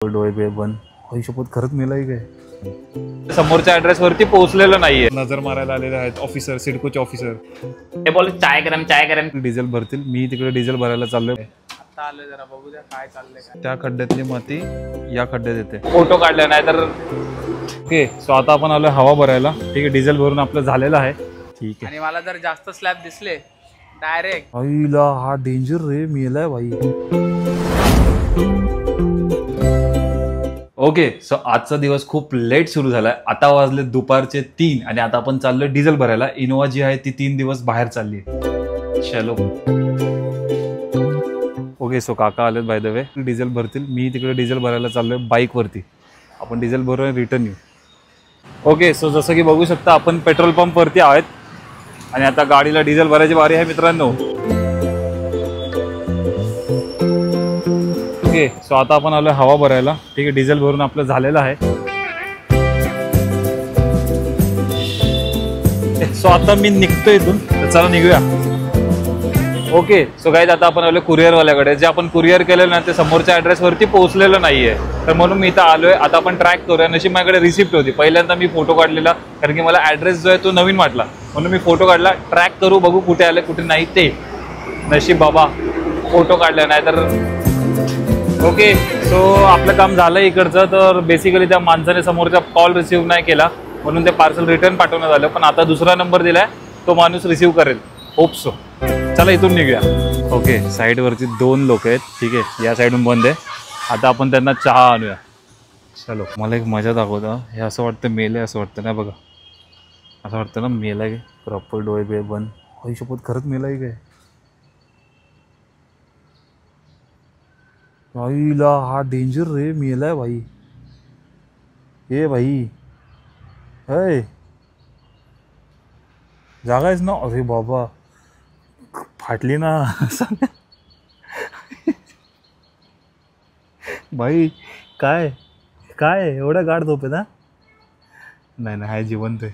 डोळे बे बंद शपथ खरंच मेलाय काय समोरच्या ऍड्रेस वरती पोहोचलेलं नाहीये. नजर मारायला आलेले आहेत ऑफिसर, सिडकोचे ऑफिसर. ते बोल चाय गरम डिझेल भरतील, मी तिकडे डिझेल भरायला चाललोय. आता आलोय, जरा बघू द्या काय चाललंय. त्या खड्ड्यातली माती या खड्ड्यात येते. फोटो काढले नाही तर ओके. सो आता आपण आलोय हवा भरायला. ठीक आहे, डिझेल भरून आपलं झालेलं आहे. ठीक आहे. आणि मला जर जास्त स्लॅब दिसले डायरेक्ट आईला हा डेंजर रे, मेलाय भाई. ओके. सो आजचा दिवस खूप लेट सुरू झालाय. आता वाजले दुपारचे 3 आणि आता आपण चाललोय डिझेल भरायला. इनोवा जी आहे ती 3 दिवस बाहेर चालली. चलो. ओके. सो काका आलेत बाय द वे. डिझेल भरतील, मी तिकडे डिझेल भरायला चाललोय बाईक वरती. आपण डिझेल भरून रिटर्न येऊ. ओके. सो जसं की बघू शकता आपण पेट्रोल पंप वरती आहेत आणि आता गाडीला डिझेल भरायची बारी आहे मित्रांनो. ओके. सो आता आपण आलोय हवा भरायला. ठीक आहे, डिझेल भरून आपलं झालेलं आहे. सो आता मी निघतोय इथून, तर चला निघूया. ओके. सो गाईज आता आपण आलोय कुरिअरवाल्याकडे. जे आपण कुरिअर केलेलं ना ते समोरच्या ऍड्रेस वरती पोहोचलेलं नाहीये, तर म्हणून मी इथं आलोय. आता आपण ट्रॅक करूया. नशीब माझ्याकडे रिसिप्ट होती. पहिल्यांदा मी फोटो काढलेला, कारण की मला ऍड्रेस जो आहे तो नवीन वाटला, म्हणून मी फोटो काढला. ट्रॅक करू, बघू कुठे आले कुठे नाही ते. नशीब बाबा फोटो काढले नाही तर. ओके. सो आपलं काम झालं इकडचं. तर बेसिकली त्या माणसाने समोरचा कॉल रिसिव्ह नाही केला, म्हणून ते पार्सल रिटर्न पाठवण्यात आलं. पण आता दुसरा नंबर दिलाय, तो माणूस रिसिव्ह करेल. Hope so. चला इथून निघूया. ओके. साईडवरती 2 लोक आहेत. ठीक आहे, या साईडून बंद आहे. आता आपण त्यांना चहा आणूया. चलो. मला एक मजा दाखवता. हे असं वाटतं मेले, असं वाटतं ना. बघा, असं वाटतं ना मेलाय काय. प्रॉपर डोळे बे बंद शपथ खरंच मेलाय काय. आईला हा डेंजर रे, मेलाय भाई. ए भाई, हे जागा आहेस ना. अरे बाबा फाटली ना. भाई काय काय एवढा गाढ झोप आहे ना. नाही नाही, हाय जिवंत आहे.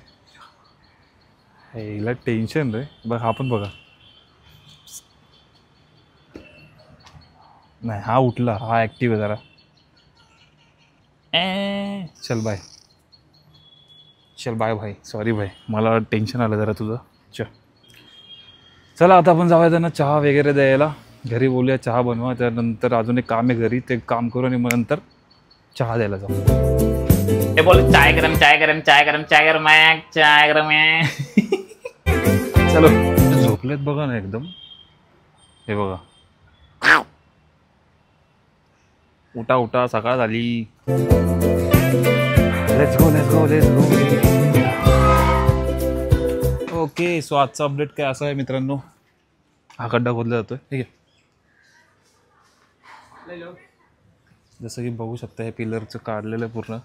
हिला टेन्शन रे. बघ हा पण बघा. नाही हा उठला, हा ॲक्टिव्ह आहे जरा. चल बाय. चल बाय भाई. सॉरी भाई, मला टेन्शन आलं जरा तुझं. चला आता आपण जाऊया त्यांना चहा वगैरे द्यायला. घरी बोलूया चहा बनवा. त्यानंतर अजून एक काम आहे घरी, ते काम करू आणि मग नंतर चहा द्यायला जाऊ. ते बोल चाय गरम आहे. चलो. झोपलेत बघा ना एकदम. हे बघा, उठा उठा, सकाळ झाली. Let's go. ओके. सो आजचा अपडेट काय असा आहे मित्रांनो, हा खड्डा खोदला जातोय. ठीक आहे, जसं की बघू शकता हे पिलरचं काढलेलं पूर्ण.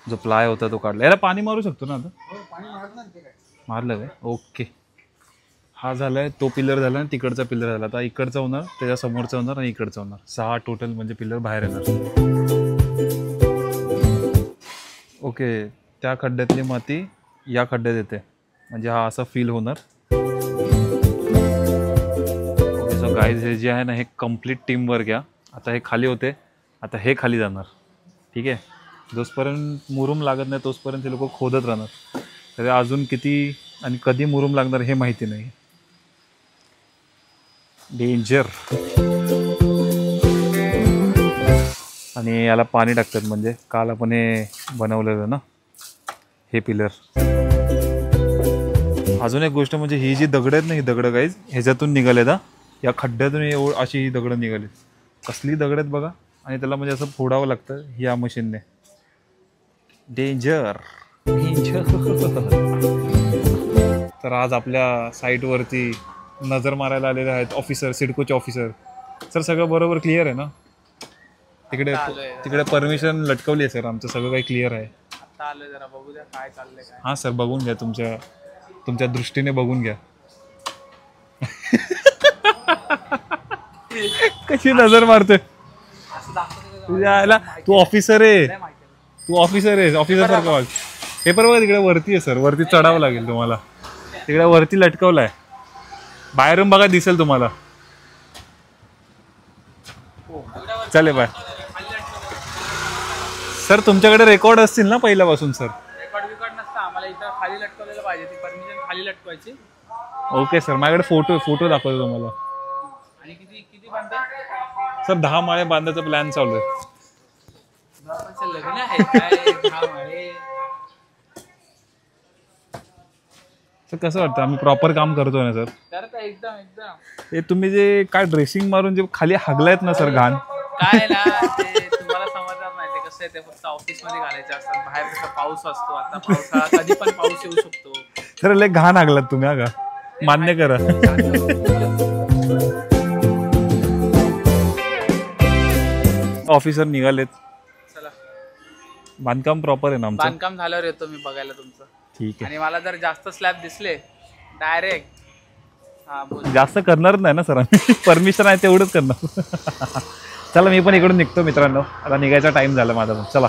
जो प्लाय होता तो काढला. याला पाणी मारू शकतो ना आता. मारलं काय. ओके. हा झालाय, तो पिलर झाला आणि तिकडचा पिलर झाला. आता इकडचा होणार, त्याच्या समोरचा होणार आणि इकडचा होणार. 6 टोटल म्हणजे पिलर बाहेर येणार. ओके. त्या खड्ड्यातली माती या खड्ड्यात येते, म्हणजे हा असा फील होणार. ओके. सो गाईज हे जे आहे ना, हे कम्प्लीट टीम वर्क आहे. आता हे खाली होते, आता हे खाली जाणार. ठीक आहे, जोपर्यंत मुरुम लागत नाही तोपर्यंत हे लोक खोदत राहणार. तर अजून किती आणि कधी मुरुम लागणार हे माहिती नाही. डेंजर. आणि याला पाणी टाकतात, म्हणजे काल आपण हे बनवलेलं ना हे पिलर. अजून एक गोष्ट म्हणजे ही जी दगड आहेत ना, ही दगड गाईज ह्याच्यातून निघाले ना, या खड्ड्यातून अशी ही दगड निघाली. कसली दगड आहेत बघा. आणि त्याला म्हणजे असं फोडावं लागतं या मशीनने. डेंजर. तर आज आपल्या साईटवरती नजर मारायला आलेले आहेत ऑफिसर, सिडकोचे ऑफिसर. सर सगळं बरोबर क्लिअर आहे ना. तिकडे परमिशन लटकवली आहे सर. आमचं सगळं काही क्लिअर आहे. आता आलोय, जरा बघू द्या काय चाललंय. हां सर, बघून घ्या, तुमच्या दृष्टीने बघून घ्या. कशी नजर मारतोय. तू ऑफिसर आहे, ऑफिसर सारखं वाग. पेपर बघा तिकडे वरती आहे सर. वरती चढावं लागेल तुम्हाला. तिकडे वरती लटकवलाय. बाहेरून बघा, दिसेल तुम्हाला. चले बाय. सर तुमच्याकडे रेकॉर्ड असतील ना पहिल्यापासून सर? रेकॉर्ड बिकॉर्ड नसतं आम्हाला, इथं खाली लटकवलेलं पाहिजे, ती परमिशन खाली लटकवायची. ओके सर, माझ्याकडे फोटो दाखवतो तुम्हाला. आणि किती किती बांधतात? सर 10 माळे बांधायचा प्लॅन चालू आहे. बापाचं लग्न आहे काय? 10 माळे. सर कसं वाटतं आम्ही प्रॉपर काम करतोय ना सर? करता एकदम एकदम. हे तुम्ही जे काय ड्रेसिंग मारून जे खाली हागलायत ना सर घाण, काय ना ते तुम्हाला समजणार नाही, ते कसं आहे, ते फक्त ऑफिस मध्ये घालायचे असतात. बाहेर कसं पाऊस असतो, आता पावसाळा कधी पण पाऊस येऊ शकतो. सर लय घाण हागलात तुम्ही. हा का, मान्य करा. ऑफिसर निघालेत. चला, बांधकाम प्रॉपर आहे ना आमचं? बांधकाम झाल्यावर येतो मी बघायला तुमचं. ठीक आहे. आणि मला जर जास्त स्लॅब दिसले डायरेक्ट हा बोल. जास्त करणारच नाही ना सर आम्ही. परमिशन आहे तेवढंच करणार. चला मी पण इकडून निघतो मित्रांनो, आता निघायचा टाइम झाला माझा. चला.